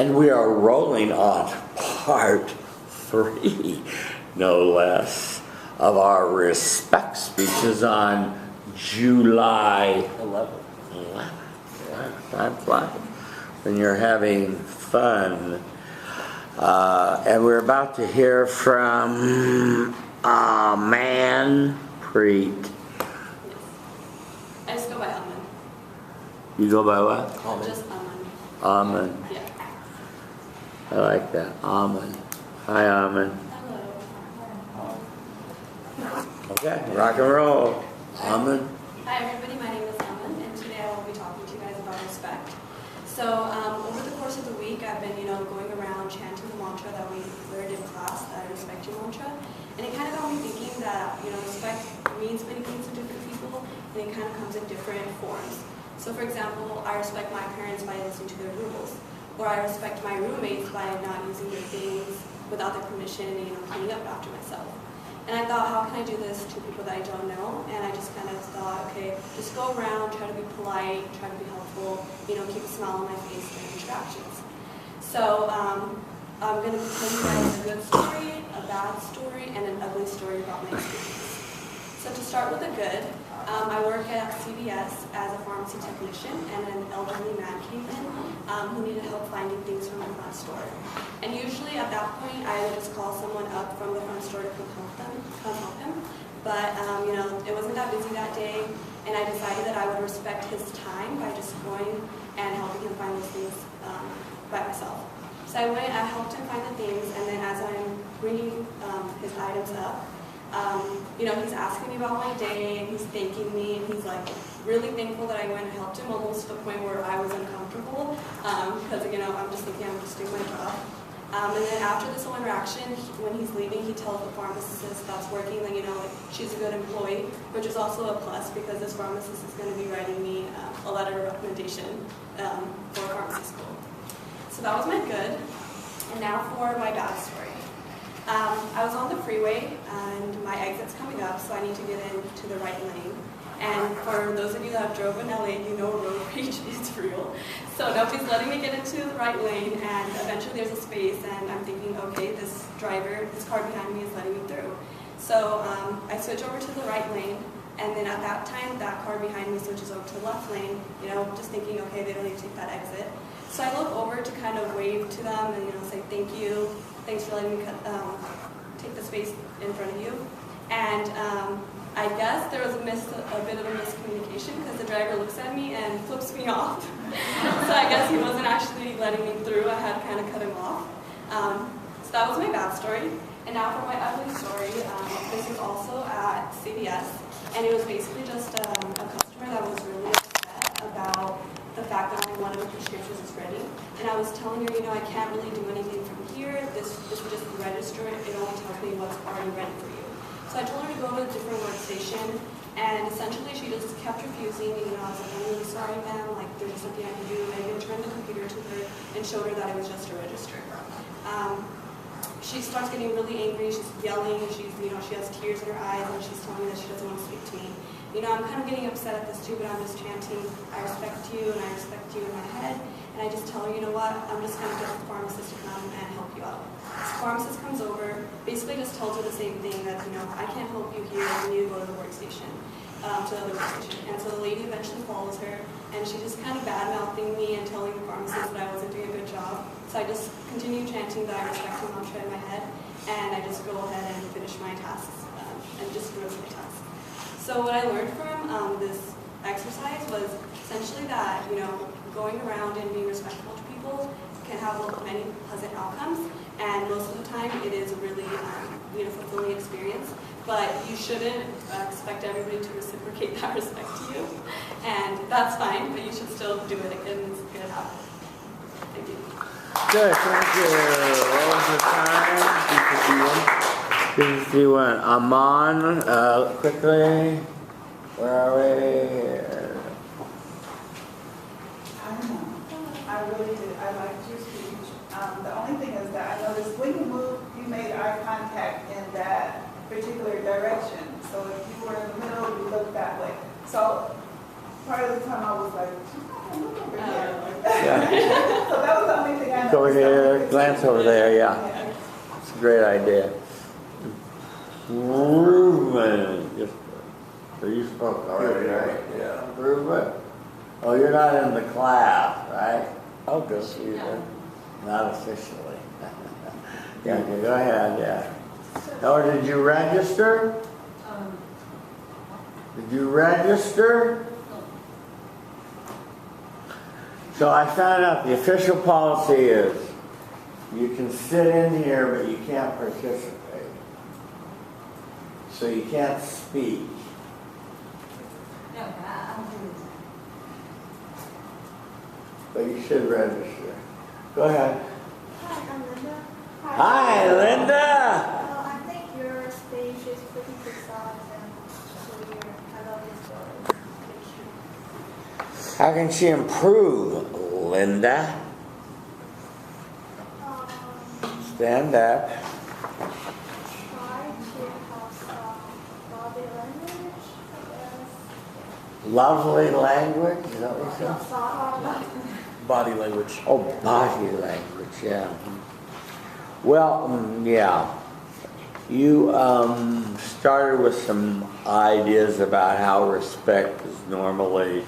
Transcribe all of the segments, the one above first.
And we are rolling on part 3, no less, of our respect speeches on July 11th. Time flies when you're having fun. And we're about to hear from Manpreet. I just go by Aman. You go by what? Aman. Just Aman. Aman. Yeah. I like that. Aman. Hi, Aman. Hello. Okay, rock and roll. Aman. Hi everybody, my name is Aman, and today I will be talking to you guys about respect. So over the course of the week, I've been, going around chanting the mantra that we learned in class, that I respect you mantra, and it kind of got me thinking that respect means many things to different people, and it kind of comes in different forms. So for example, I respect my parents by listening to their rules, or I respect my roommates by not using their things without their permission and cleaning up after myself. And I thought, how can I do this to people that I don't know? And I just kind of thought, okay, just go around, try to be polite, try to be helpful, keep a smile on my face during interactions. So I'm going to tell you guys a good story, a bad story, and an ugly story about my experience. So to start with the good, I work at CVS as a pharmacy technician, and an elderly man came in who needed help finding things from the front store. And usually at that point, I would just call someone up from the front store to come help him. But it wasn't that busy that day, and I decided that I would respect his time by just going and helping him find those things by myself. So I went, I helped him find the things, and then as I'm bringing his items up, he's asking me about my day, and he's thanking me, and he's like really thankful that I went and helped him, almost to the point where I was uncomfortable, because I'm just thinking I'm just doing my job. And then after this whole interaction, when he's leaving, he tells the pharmacist that's working that she's a good employee, which is also a plus because this pharmacist is going to be writing me a letter of recommendation for pharmacy school. So that was my good, and now for my bad story. I was on the freeway and my exit's coming up, so I need to get into the right lane. And for those of you that have drove in LA, road rage is real. So nobody's letting me get into the right lane, and eventually there's a space, and I'm thinking, okay, this car behind me is letting me through. So I switch over to the right lane, and then at that time, that car behind me switches over to the left lane, just thinking, okay, they don't need to take that exit. So I look over to kind of wave to them and, say thank you, thanks for letting me take the space in front of you. And I guess there was a bit of a miscommunication because the driver looks at me and flips me off. So I guess he wasn't actually letting me through. I had to kind of cut him off. So that was my bad story. And now for my ugly story. This was also at CVS, and it was basically just a customer that was really upset about the fact that only one of the prescriptions is ready. And I was telling her, I can't really do anything from here. This would just register it. It only tells me what's already ready for you. So I told her to go to a different workstation, and essentially she just kept refusing. I was like, I'm really sorry, ma'am. Like, there's something I can do. And I even turned the computer to her and showed her that it was just a register. She starts getting really angry. She's yelling. She has tears in her eyes, and she's telling me that she doesn't want to speak to me. I'm kind of getting upset at this too, but I'm just chanting, I respect you, and I respect you in my head. And I just tell her, what, I'm just going to get the pharmacist to come and help you out. The pharmacist comes over, basically just tells her the same thing, that, I can't help you here, you need to go to the workstation, to the other workstation. And so the lady eventually follows her, and she just kind of bad-mouthing me and telling the pharmacist that I wasn't doing a good job. So I just continue chanting the I respect you mantra in my head, and I just go ahead and finish my tasks, and just do my tasks. So what I learned from this exercise was essentially that, going around and being respectful to people can have many pleasant outcomes, and most of the time it is a really fulfilling experience, but you shouldn't expect everybody to reciprocate that respect to you, and that's fine, but you should still do it again. It's going to happen. Thank you. Good, thank you. What was the time? 51. Aman, quickly. Where are we? I don't know. I really did. I liked your speech. The only thing is that I noticed when you moved, you made eye contact in that particular direction. So if you were in the middle, you looked that way. So part of the time I was like, look over here. Yeah. So that was the only thing I Look over here, glance over there, yeah. It's a great idea. Improvement. So you spoke already, right? Yeah. Improvement. Oh, you're not in the class, right? Oh, good. No. Not officially. Yeah, okay, go ahead, yeah. Or did you register? Did you register? So I found out the official policy is you can sit in here, but you can't participate. So you can't speak. No, I'll do it. But you should register. Go ahead. Hi, I'm Linda. Hi, Linda. I think your speech is pretty precise and clear. I love this story. How can she improve, Linda? Stand up. Try to have some body language, I guess. Lovely language, is that what you No, said? Body language. Oh, body language, yeah. Well, yeah. You started with some ideas about how respect is normally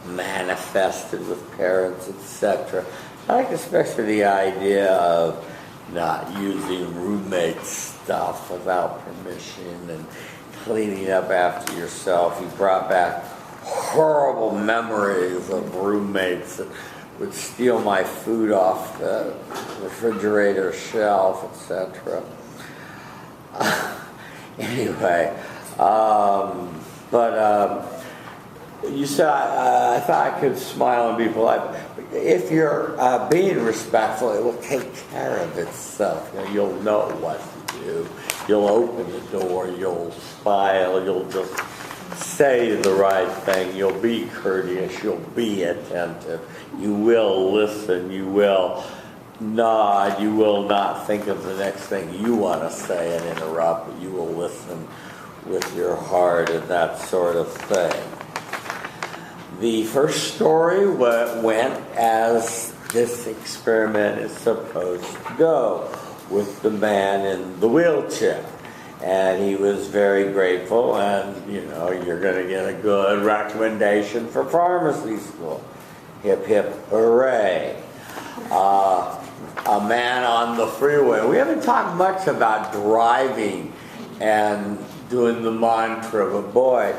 manifested with parents, etc. I like especially the idea of not using roommate stuff without permission and cleaning up after yourself. You brought back horrible memories of roommates that would steal my food off the refrigerator shelf, etc. Anyway, you said I thought I could smile and be polite. If you're being respectful, it will take care of itself. You know, you'll know what to do. You'll open the door. You'll smile. You'll just say the right thing. You'll be courteous. You'll be attentive. You will listen. You will nod. You will not think of the next thing you want to say and interrupt, but you will listen with your heart and that sort of thing. The first story went as this experiment is supposed to go, with the man in the wheelchair. And he was very grateful, and you know, you're going to get a good recommendation for pharmacy school. Hip, hip, hooray. A man on the freeway. We haven't talked much about driving and doing the mantra, but boy,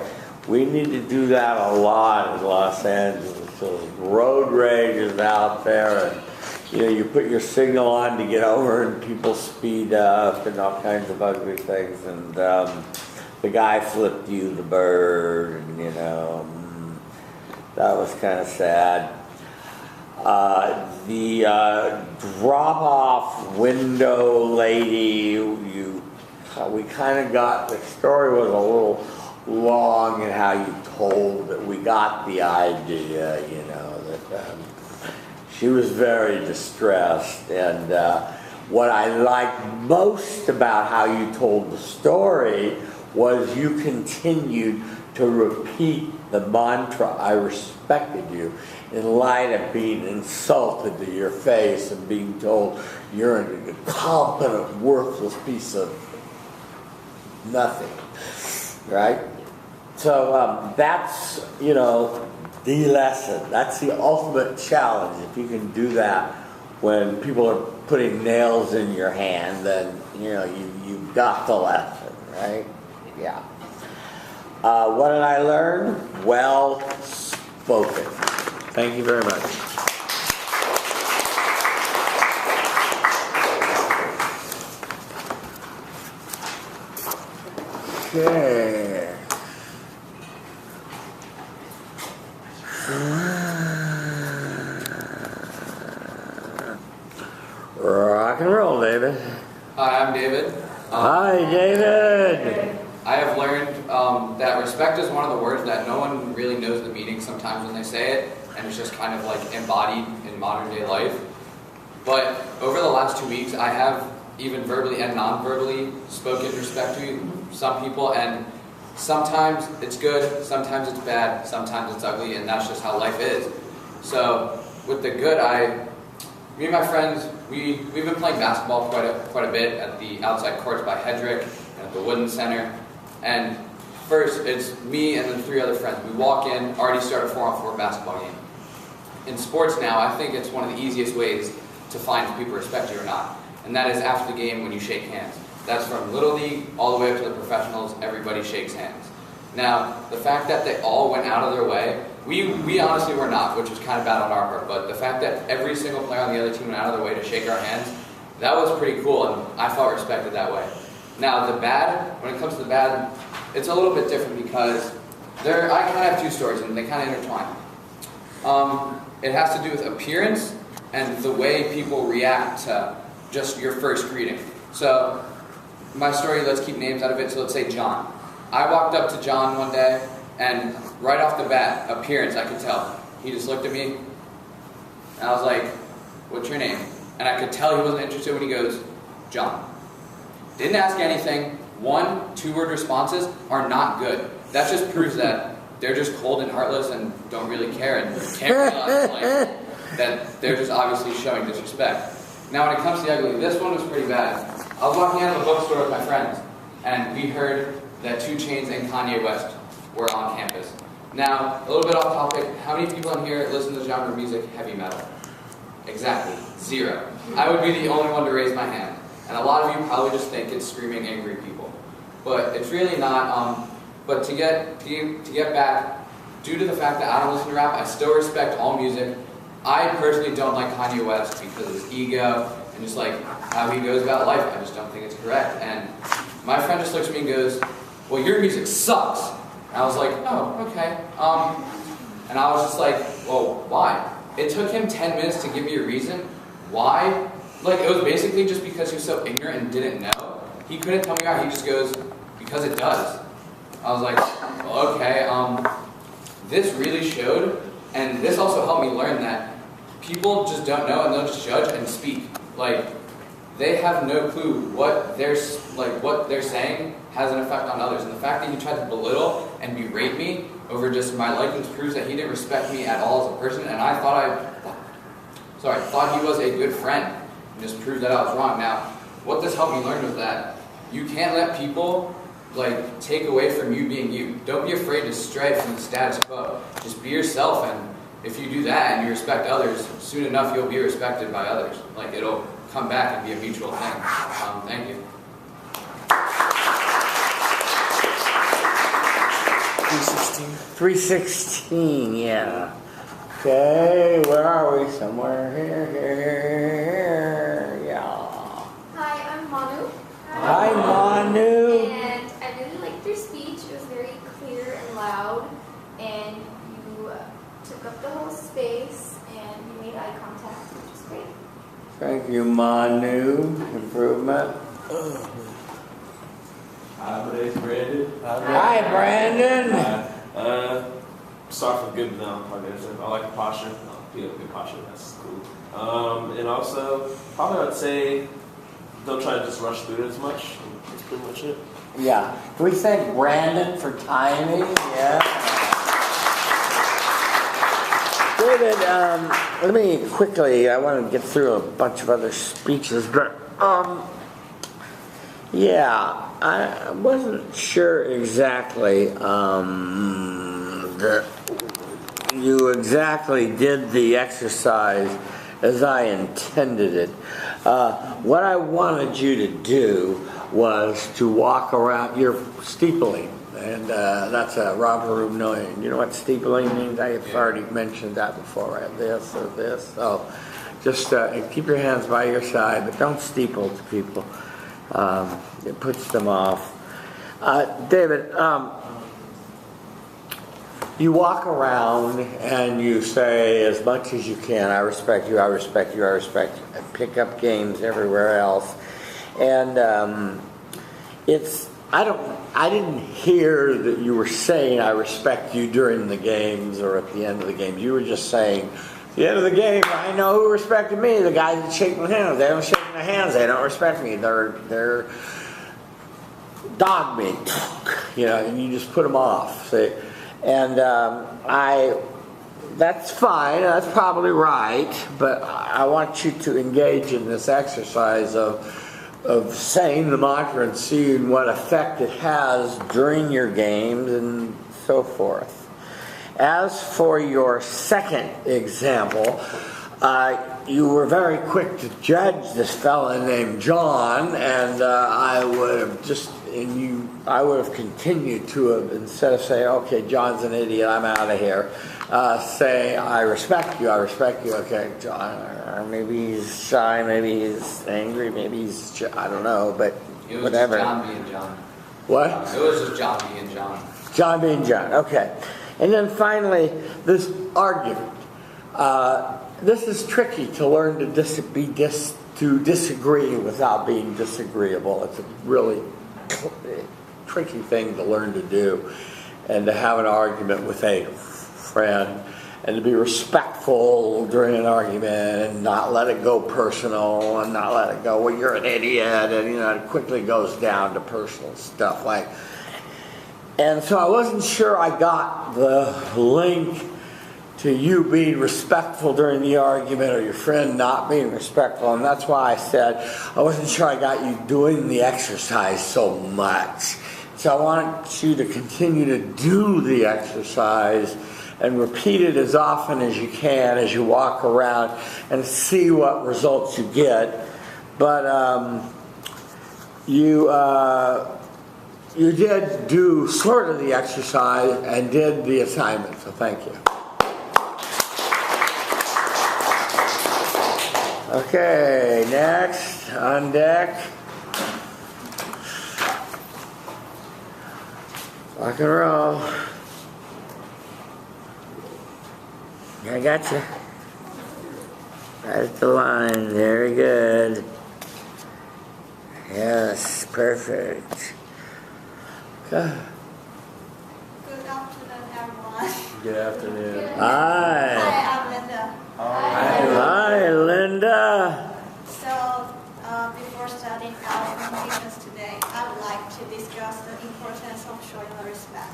we need to do that a lot in Los Angeles. So road rage is out there, and you know, you put your signal on to get over, and people speed up, and all kinds of ugly things. And the guy flipped you the bird, and you know, that was kind of sad. The drop-off window lady, we kind of got, the story was a little long in how you told that. We got the idea, you know, that she was very distressed. And what I liked most about how you told the story was you continued to repeat the mantra, I respected you, in light of being insulted to your face and being told you're an incompetent, worthless piece of nothing, right? So that's, you know, the lesson. That's the ultimate challenge. If you can do that when people are putting nails in your hand, then, you know, you've got the lesson, right? Yeah. What did I learn? Well spoken. Thank you very much. Okay. Rock and roll, David. Hi, I'm David. Hi, David. I have learned that respect is one of the words that no one really knows the meaning sometimes when they say it, and it's just kind of like embodied in modern day life. But over the last 2 weeks, I have even verbally and non-verbally spoken respect to some people, and sometimes it's good, sometimes it's bad, sometimes it's ugly, and that's just how life is. So with the good, I me and my friends, we've been playing basketball quite a bit at the outside courts by Hedrick and at the Wooden Center. And first, it's me and then 3 other friends. We walk in, already start a 4-on-4 basketball game. In sports now, I think it's one of the easiest ways to find if people respect you or not. And that is after the game when you shake hands. That's from Little League all the way up to the professionals, everybody shakes hands. Now, the fact that they all went out of their way, we honestly were not, which was kind of bad on our part, but the fact that every single player on the other team went out of their way to shake our hands, that was pretty cool, and I felt respected that way. Now, the bad, when it comes to the bad, it's a little bit different because I kind of have 2 stories, and they kind of intertwine. It has to do with appearance and the way people react to just your first greeting. So, my story, let's keep names out of it, so let's say John. I walked up to John one day, and right off the bat, appearance, I could tell. He just looked at me, and I was like, what's your name? And I could tell he wasn't interested when he goes, John. Didn't ask anything. 1, 2-word responses are not good. That just proves that they're just cold and heartless and don't really care and can't realize that they're just obviously showing disrespect. Now when it comes to the ugly, this one was pretty bad. I was walking out of a bookstore with my friends, and we heard that 2 Chainz and Kanye West were on campus. Now, a little bit off topic, how many people in here listen to the genre of music heavy metal? Exactly, 0. I would be the only one to raise my hand. And a lot of you probably just think it's screaming angry people. But it's really not. But to get back, due to the fact that I don't listen to rap, I still respect all music. I personally don't like Kanye West because of his ego and just like how he goes about life. I just don't think it's correct. And my friend just looks at me and goes, well, your music sucks. And I was like, oh, okay. And I was just like, well, why? It took him 10 minutes to give me a reason why. Like, it was basically just because he was so ignorant and didn't know. He couldn't tell me why. He just goes, because it does. I was like, well, okay. This really showed, and this also helped me learn that people just don't know and they'll just judge and speak. Like, they have no clue what they're saying has an effect on others. And the fact that he tried to belittle and berate me over just my likings proves that he didn't respect me at all as a person. And I thought he was a good friend, and just proved that I was wrong. Now, what this helped me learn was that you can't let people take away from you being you. Don't be afraid to stray from the status quo. Just be yourself, and if you do that and you respect others, soon enough you'll be respected by others. Like, it'll come back and be a mutual thing. Thank you. 316, yeah. Okay, where are we? Somewhere here, yeah. Hi, I'm Manu. Hi, Manu. And I really liked your speech. It was very clear and loud, and you took up the whole space, and you made eye contact, which was great. Thank you, Manu. Improvement. Hi, my name's Brandon. Hi, Brandon. Start from good now, I guess. I like the posture. You have good posture, that's cool. And also, probably I'd say, don't try to just rush through it as much. That's pretty much it. Yeah. Can we thank Brandon for timing? Yeah. David, let me quickly, I want to get through a bunch of other speeches, but yeah, I wasn't sure exactly that you exactly did the exercise as I intended it. What I wanted you to do was to walk around, you're steepling, and that's a Robert Rubinoian. You know what steepling means? I've already mentioned that before. I have this or this. So just keep your hands by your side, but don't steeple to people. It puts them off. David, you walk around and you say as much as you can, I respect you, I respect you, I respect you. Pick up games everywhere else. And I didn't hear that you were saying I respect you during the games or at the end of the games. You were just saying, at the end of the game, I know who respected me. The guys that shake my hands. They don't shake my hands. They don't respect me. They're dog meat. You know, and you just put them off. See? And that's fine, that's probably right, but I want you to engage in this exercise of saying the mantra and seeing what effect it has during your games and so forth. As for your second example, you were very quick to judge this fella named John, and I would have continued to have, instead of saying, okay, John's an idiot, I'm out of here, say, I respect you, okay, John, or maybe he's shy, maybe he's angry, maybe he's, I don't know, but It was whatever. just John being John. What? It was just John being John. John being John, okay. And then finally, this argument. This is tricky to learn to disagree without being disagreeable. It's a really tricky thing to learn to do, and to have an argument with a friend, and to be respectful during an argument, and not let it go personal, and not let it go, well, you're an idiot, and it quickly goes down to personal stuff like. And so I wasn't sure I got the link to you being respectful during the argument or your friend not being respectful, and that's why I said I wasn't sure I got you doing the exercise so much. So I want you to continue to do the exercise and repeat it as often as you can as you walk around and see what results you get. But you did do sort of the exercise and did the assignment, so thank you. Okay, next on deck. Rock and roll. I got you. Right at the line. Very good. Yes, perfect. Okay. Good afternoon, everyone. Good afternoon. Hi. Hi, I'm Linda. Hi, Linda. So, before starting our presentations today, I would like to discuss the importance of showing the respect.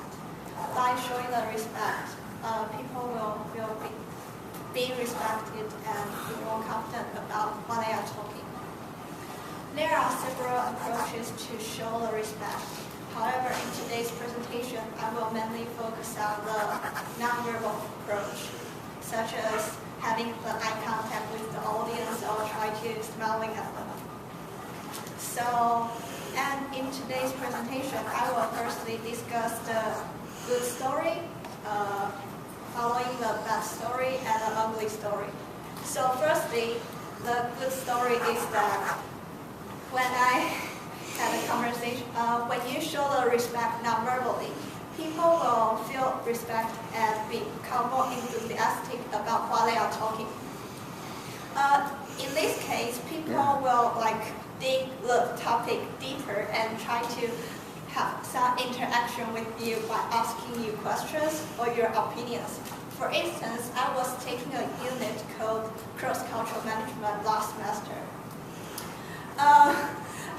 By showing the respect, people will feel being respected and be more confident about what they are talking. There are several approaches to show the respect. However, in today's presentation, I will mainly focus on the nonverbal approach, such as having the eye contact with the audience or try to smiling at them. So, and in today's presentation, I will firstly discuss the good story, following the bad story, and the ugly story. So firstly, the good story is that when I had a conversation, when you show the respect non-verbally, people will feel respect and become more enthusiastic about what they are talking. In this case, people will dig the topic deeper and try to have some interaction with you by asking you questions or your opinions. For instance, I was taking a unit called Cross-Cultural Management last semester.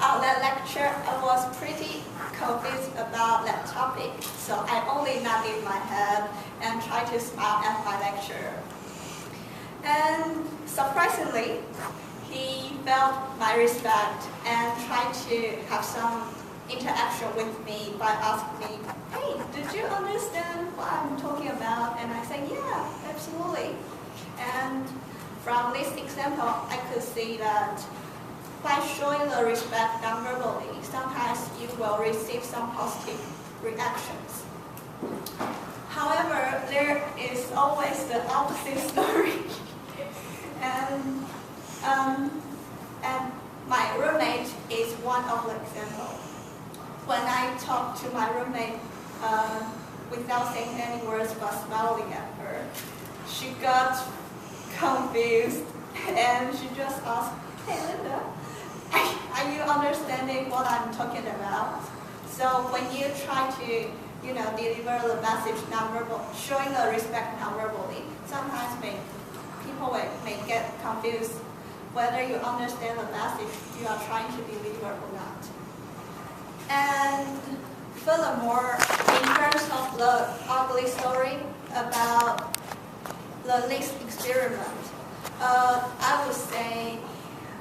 On that lecture, I was pretty confused about that topic, so I only nodded my head and tried to smile at my lecturer. And surprisingly, he felt my respect and tried to have some interaction with me by asking me, hey, did you understand what I'm talking about? And I said, yeah, absolutely. And from this example, I could see that by showing the respect non-verbally, sometimes you will receive some positive reactions. However, there is always the opposite story. and my roommate is one of the examples. When I talked to my roommate without saying any words but smiling at her, she got confused and she just asked, hey Linda, are you understanding what I'm talking about? So when you try to, deliver the message non-verbal, showing the respect non-verbally, sometimes people may get confused whether you understand the message you are trying to deliver or not. And furthermore, in terms of the ugly story about the next experiment. I would say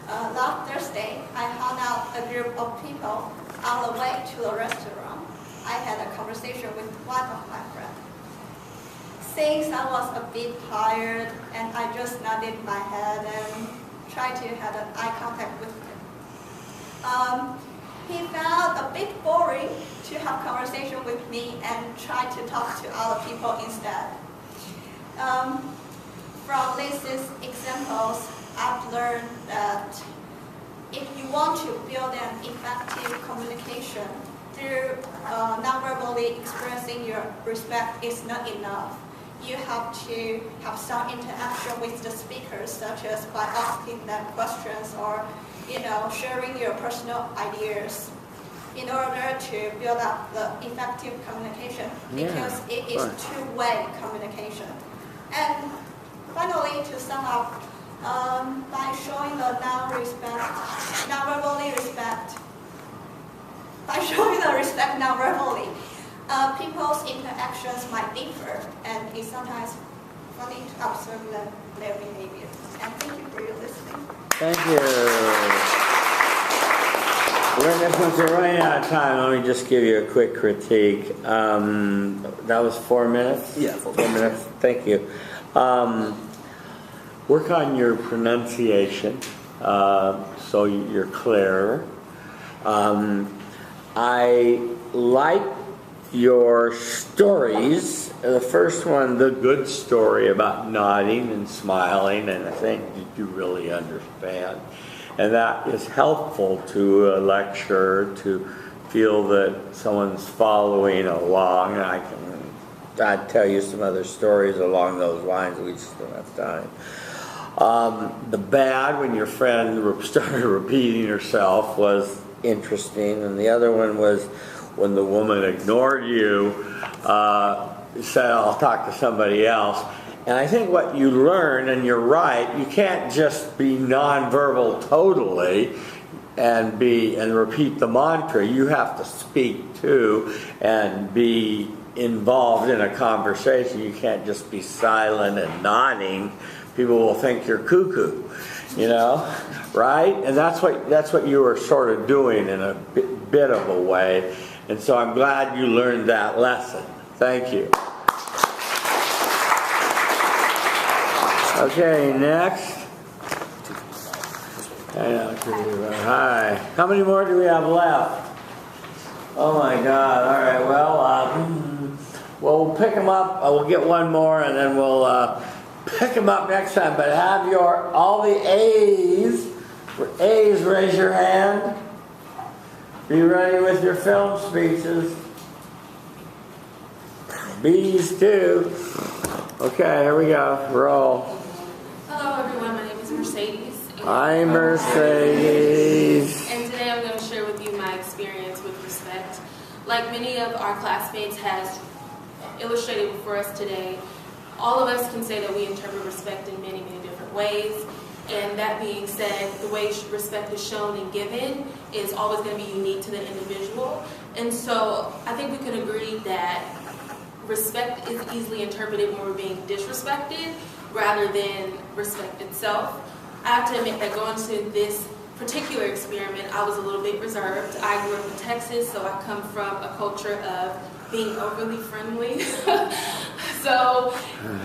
last Thursday, I hung out a group of people on the way to the restaurant. I had a conversation with one of my friends. Since I was a bit tired, and I just nodded my head and tried to have an eye contact with him. He found a bit boring to have conversation with me and tried to talk to other people instead. From these examples, I've learned that if you want to build an effective communication through non-verbally expressing your respect is not enough. You have to have some interaction with the speakers, such as by asking them questions or, sharing your personal ideas in order to build up the effective communication, because it is two-way communication. And finally, to sum up, by showing the non-verbally, people's interactions might differ, and it's sometimes funny to observe their behavior. And thank you for your listening. Thank you. Since we're running out of time, let me just give you a quick critique. That was 4 minutes? Yeah, 4 minutes. Thank you. Work on your pronunciation so you're clearer. I like your stories. The first one, the good story about nodding and smiling, and I think you really understand. And that is helpful to a lecturer to feel that someone's following along. And I'd tell you some other stories along those lines. We just don't have time. The bad, when your friend started repeating herself, was interesting. And the other one was when the woman ignored you, said, I'll talk to somebody else. And I think what you learn, and you're right, you can't just be nonverbal totally and repeat the mantra. You have to speak too and be involved in a conversation. You can't just be silent and nodding. People will think you're cuckoo, right? And that's what you were sort of doing in a bit of a way. And so I'm glad you learned that lesson. Thank you. Okay, next. Hi. How many more do we have left? Oh my God. All right. Well, we'll pick them up. We'll get one more, and then we'll pick them up next time. But have all the A's. For A's, raise your hand. Be ready with your film speeches. B's too. Okay, here we go. Roll. Hello everyone, my name is Mercedes. Hi Mercedes. And today I'm going to share with you my experience with respect. Like many of our classmates has illustrated for us today, all of us can say that we interpret respect in many, many different ways. And that being said, the way respect is shown and given is always going to be unique to the individual. And so I think we can agree that respect is easily interpreted when we're being disrespected rather than respect itself. I have to admit that going to this particular experiment, I was a little bit reserved. I grew up in Texas, so I come from a culture of being overly friendly. So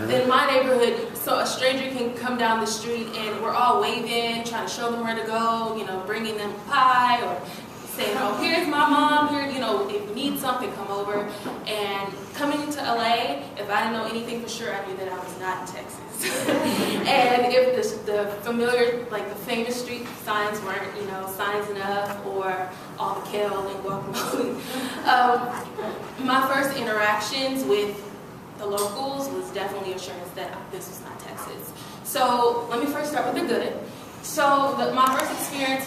in my neighborhood, so a stranger can come down the street and we're all waving, trying to show them where to go, bringing them pie or saying, oh, here's my mom, here, if you need something, come over. And coming into LA, if I didn't know anything for sure, I knew that I was not in Texas. And if the familiar, like the famous street signs weren't, signs enough, or all the kale and guacamole. My first interactions with the locals was definitely assurance that this was not Texas. So let me first start with the good. So my first experience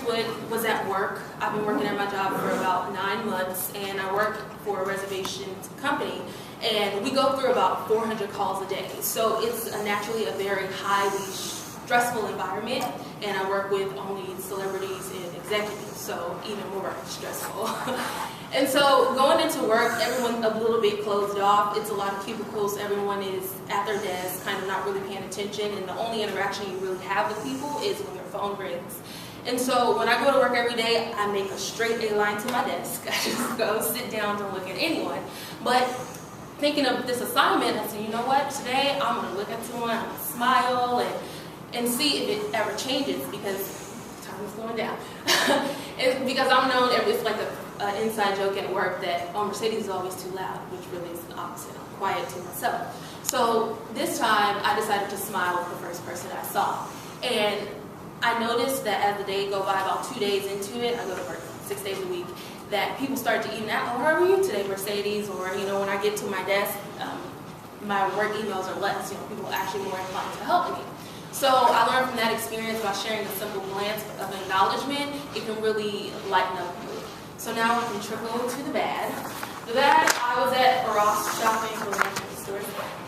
was at work. I've been working at my job for about 9 months, and I work for a reservation company, and we go through about 400 calls a day. So it's naturally a very highly stressful environment, and I work with only celebrities and executives, so even more stressful. And so going into work, everyone's a little bit closed off. It's a lot of cubicles. Everyone is at their desk, kind of not really paying attention. And the only interaction you really have with people is when your phone rings. And so when I go to work every day, I make a straight A line to my desk. I just go sit down, don't look at anyone. But thinking of this assignment, I said, you know what? Today I'm going to look at someone, I'm going to smile and see if it ever changes, because time is going down. Because I'm known, it's like an inside joke at work that, oh, Mercedes is always too loud, which really is the opposite. I'm quiet to myself. So this time I decided to smile with the first person I saw. And I noticed that as the day go by, about 2 days into it, I go to work 6 days a week, that people start to even ask, oh, how are you today, Mercedes? Or, you know, when I get to my desk, my work emails are less. You know, people are actually more inclined to help me. So I learned from that experience, by sharing a simple glance of acknowledgement, it can really lighten up the mood. So now we can trickle to the bad. The bad, I was at Ross shopping for the store,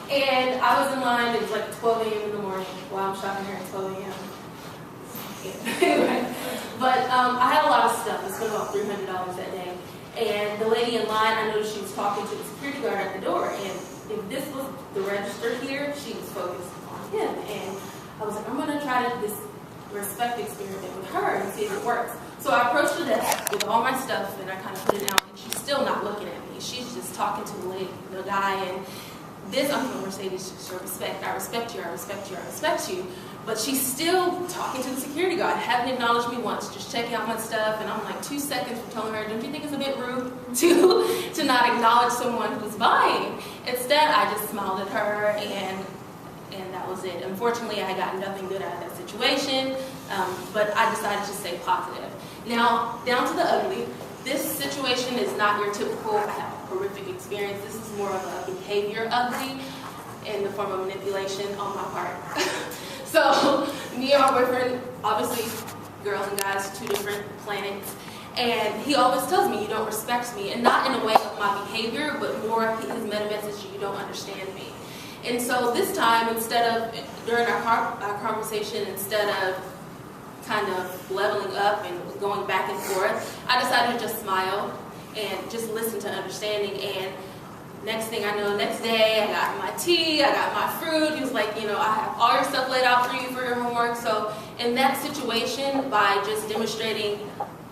and I was in line. It was like 12 a.m. in the morning. While I'm shopping here at 12 a.m. Anyway, but I had a lot of stuff. I spent about $300 that day. And the lady in line, I noticed she was talking to the security guard at the door. And if this was the register here, she was focused on him. And I was like, I'm going to try this respect experiment with her and see if it works. So I approached the desk with all my stuff, and I kind of put it down. And she's still not looking at me. She's just talking to the guy. And this, I'm from Mercedes, show respect. I respect you, I respect you, I respect you. But she's still talking to the security guard, haven't acknowledged me once, just checking out my stuff, and I'm like 2 seconds from telling her, don't you think it's a bit rude to not acknowledge someone who's buying? Instead, I just smiled at her, and that was it. Unfortunately, I got nothing good out of that situation, but I decided to stay positive. Now, down to the ugly. This situation is not your typical, I have a horrific experience. This is more of a behavior ugly in the form of manipulation on my part. So, me and my boyfriend, obviously, girls and guys, 2 different planets, and he always tells me, you don't respect me, and not in a way of my behavior, but more his meta message, you don't understand me. And so this time, instead of, during our conversation, instead of kind of leveling up and going back and forth, I decided to just smile and just listen to understanding. And next thing I know, next day, I got my tea, I got my fruit. He was like, you know, I have all your stuff laid out for you for your homework. So in that situation, by just demonstrating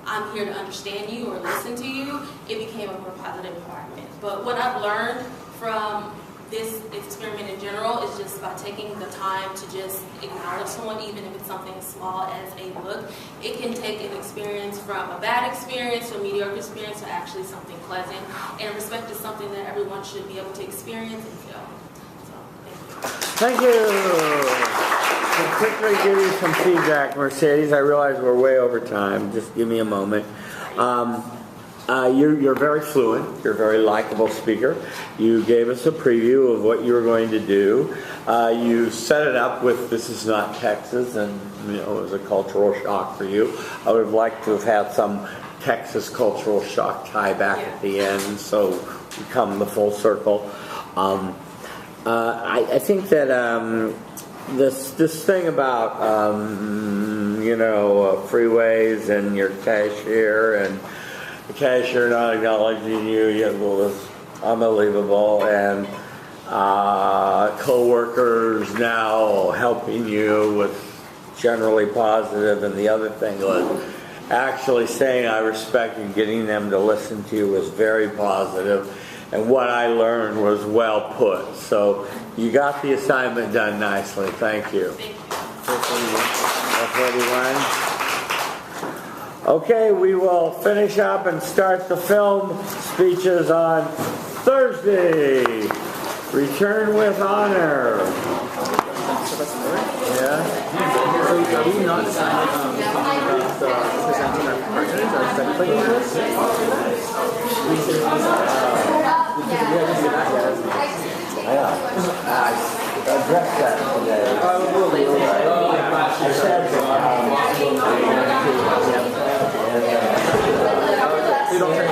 I'm here to understand you or listen to you, it became a more positive environment. But what I've learned from this experiment in general is just by taking the time to just acknowledge someone, even if it's something as small as a look. It can take an experience from a bad experience to a mediocre experience to actually something pleasant. And respect is something that everyone should be able to experience and feel. So, thank you. To quickly give you some feedback, Mercedes, I realize we're way over time. Just give me a moment. You're very fluent. You're a very likable speaker. You gave us a preview of what you were going to do. You set it up with "This is not Texas," and you know it was a cultural shock for you. I would have liked to have had some Texas cultural shock tie back at the end, so we come the full circle. I think that this thing about freeways and your cashier and the cashier not acknowledging you was unbelievable, and co-workers now helping you was generally positive, and the other thing was actually saying I respect and getting them to listen to you was very positive, and what I learned was well put. So you got the assignment done nicely. Thank you. That's what you learned. Okay, we will finish up and start the film speeches on Thursday. Return with honor. Yeah. So are we not deciding presenting our partners, our study partners? We should I addressed that today. I said we don't turn it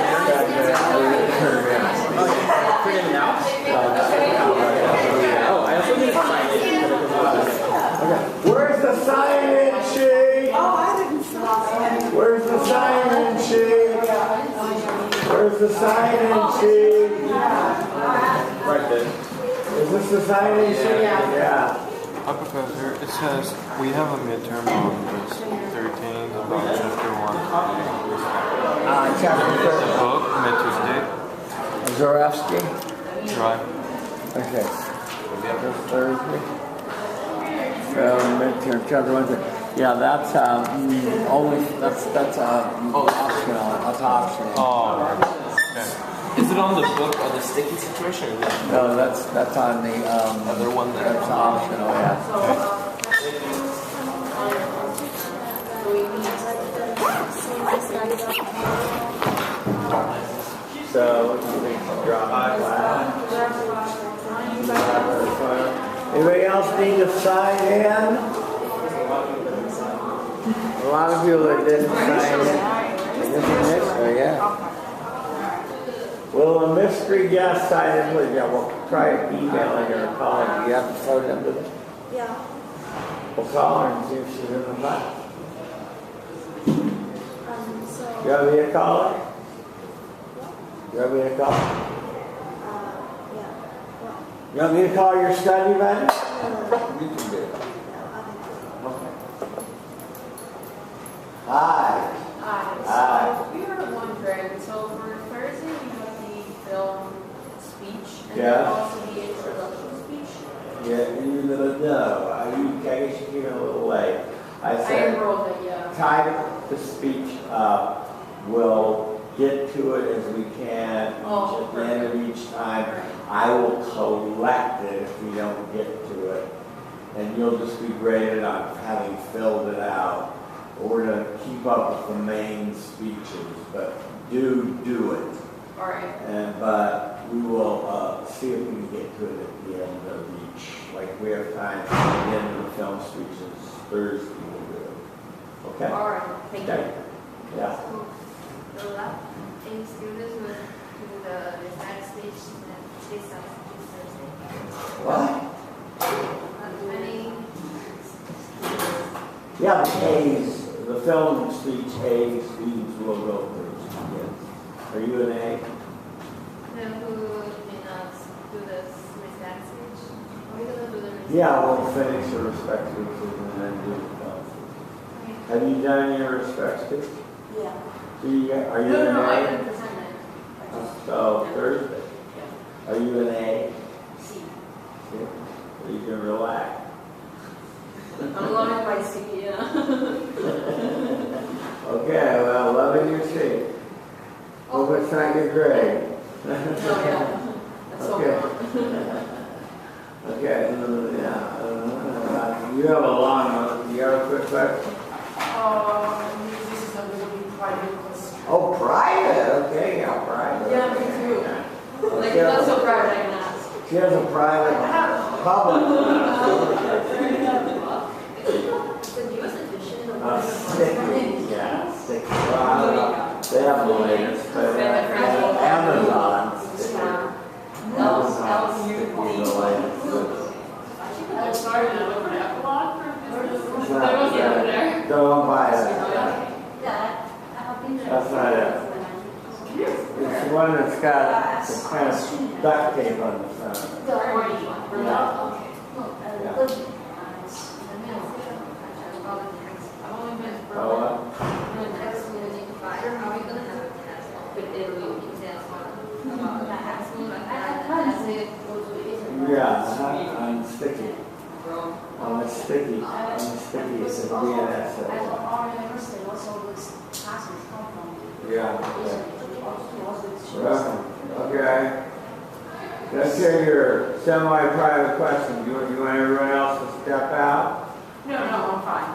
turn it now? Oh, I also need to sign it. Where's the sign-in sheet? Oh, I didn't sign. Where's the sign-in sheet? Where's this the sign-in sheet? Right there. Is this the sign-in sheet? Yeah. Hi, Professor. It says we have a midterm on this 13th about chapter 1. Chapter The 13. book, Mid-Tuesday. Zarefsky? Right. Okay. This Thursday. So, midterm, chapter 1. Yeah, that's only, that's optional. That's optional. Oh, okay. Is it on the book on the sticky situation? Or is it No, that's on the, other one there? that's optional, yeah. So, what do you think? Drop by class? Anybody else need to sign in? A lot of people that didn't sign in. Oh, yeah. Will a mystery guest sign in with you? We'll try emailing her or calling. You have to phone them to them. Yeah. We'll call her and see if she's in the class. So, You want me to call her? You want me to call her? yeah. You want me to call your study buddy? No, You can do it. no, Okay. Hi. Hi. Hi. So we were wondering, so for Thursday we have the film speech and Yeah. then also the introduction speech. Yeah, you know, you guys came a little late. I I said, enrolled it, yeah. time the speech up. We'll get to it as we can Oh, at the end of each time. Right. I will collect it if we don't get to it. And you'll just be graded on having filled it out. We're going to keep up with the main speeches, but do it. All right. But we will see if we can get to it at the end of each. Like we have time at the end of the film speeches. Thursday we'll do it. Okay? All right. Thank Okay. you. Yeah. The last thing students will do the next speech and this Thursday. What? Many Yeah, the A's, the film speech A's students will go first. Yes. Are you an A? who did not do the respect speech. Are we gonna do the respect? Yeah, we'll finish the respect speeches and then do the film speech. Have you done your respect speech? yeah. Are you No, an I A? didn't present it. So Thursday. Are you an A? C. So you can relax. I'm going by C, yeah. Okay, well, loving your seat. Hope it's not your grade. No, yeah. That's so Okay. fun. Okay, yeah. You have a long one. You have a quick question? This is a really private question. Oh, private. Okay, yeah, private. Yeah, me too. Like, Okay. not so private, I can ask. She has a private, public. Sticky, yeah, sticky. Well, they have the latest, but Amazon sticky. Amazon sticky, the latest. I'm sorry, I don't have a lot for It's business. not- There was the other there. Don't buy that. Yeah, That's not it. It's the one that's got some kind of duct tape on the front. The orange one. Yeah. I've only been for Oh, what? Are we gonna have a test with Italy exam about that? Yeah, on sticky. On the sticky, it's a DNS. Yeah. Okay. Let's hear your semi-private question. You want everyone else to step out? No, I'm fine.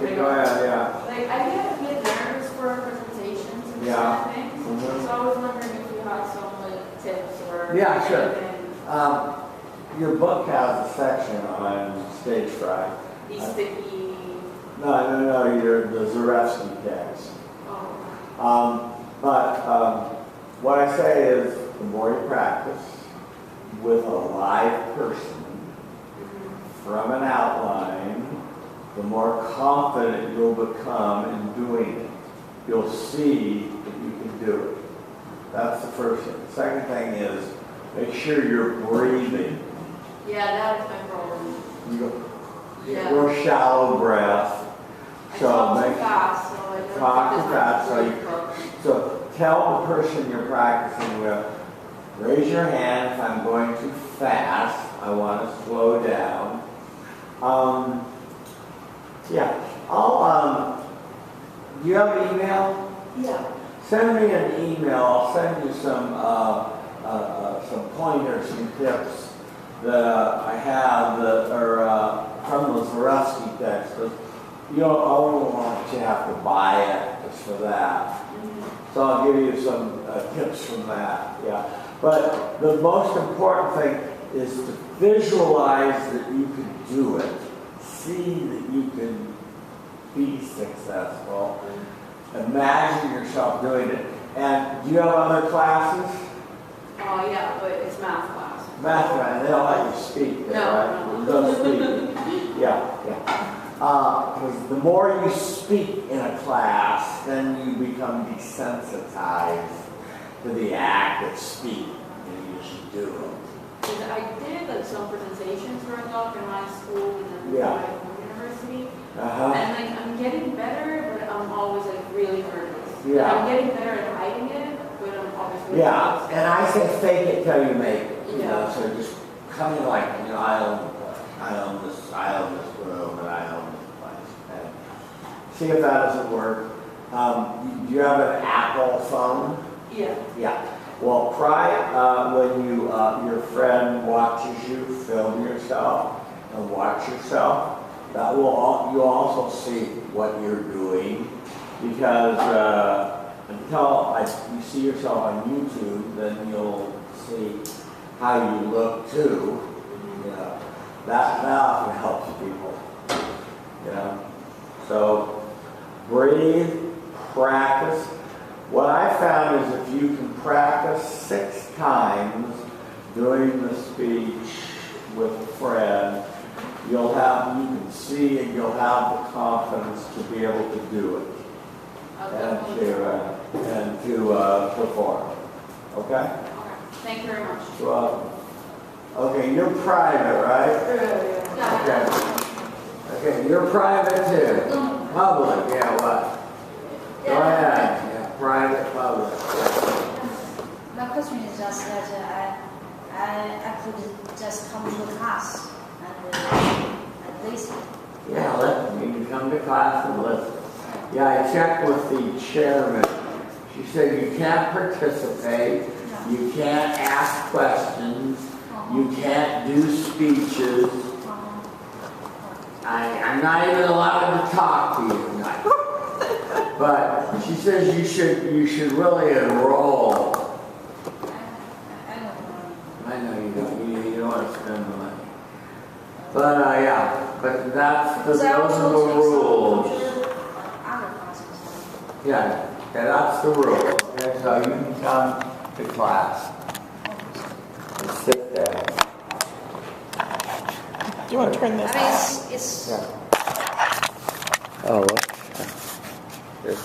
Okay, go ahead, yeah. Like, I get a bit nervous for presentations and Yeah. stuff things. Mhm. So I was wondering if you had some like tips or Yeah, sure. anything. Your book has a section on stage fright. These sticky. No, the Zarefsky text. Oh. But what I say is, the more you practice with a live person from an outline, the more confident you'll become in doing it. You'll see that you can do it. That's the first thing. The second thing is make sure you're breathing. Yeah, that is my problem. You Yeah. real shallow breath. I So talk too make fast, so I don't talk think too this fast, so is you- my so tell the person you're practicing with, raise your hand if I'm going too fast. I want to slow down. Yeah. Do you have an email? Yeah. Send me an email. I'll send you some pointers, some tips that I have that are from those Rusty texts. You don't, I don't want you to have to buy it just for that. So I'll give you some tips from that. Yeah. But the most important thing is to visualize that you can do it. See that you can be successful. Imagine yourself doing it. And do you have other classes? Oh, yeah, but it's math class. Math class, they don't let you speak there, right? No. Don't speak. Yeah. Because the more you speak in a class, then you become desensitized to the act of speaking, and you should do it. Because I did like some presentations growing up in my school and then Yeah. my university. Uh-huh. And like I'm getting better, but I'm always like really nervous. Yeah. I'm getting better at hiding it, but I'm always really Yeah, nervous. and I say fake it till you make it. You know, Yeah. so just come in like, you know, I own the place. I own this room, and I own this place. And see if that doesn't work. Do you have an Apple phone? Yeah. Yeah. Well, try when you your friend watches you, film yourself and watch yourself. That will you also see what you're doing, because until you see yourself on YouTube, then you'll see how you look too. You know, that often helps people. You know, so breathe, practice. What I found is if you can practice 6 times doing the speech with a friend, you can see and you'll have the confidence to be able to do it and to perform. Okay? Thank you very much. You're welcome. Okay, you're private, right? Yeah. Okay, you're private too. Public, yeah, what? Go ahead. Yeah, private, public. My question is just that I could just come to class and listen. Yeah, you can come to class and listen. Yeah, I checked with the chairman. She said you can't participate, you can't ask questions, you can't do speeches. I'm not even allowed to talk to you. But she says you should really enroll. I know you don't. You don't want to spend the money. But yeah, but those are the rules. Yeah, that's the rule. Okay, so you can come to class and sit there. Do you want to turn this off? It's Yeah. Oh, look. This.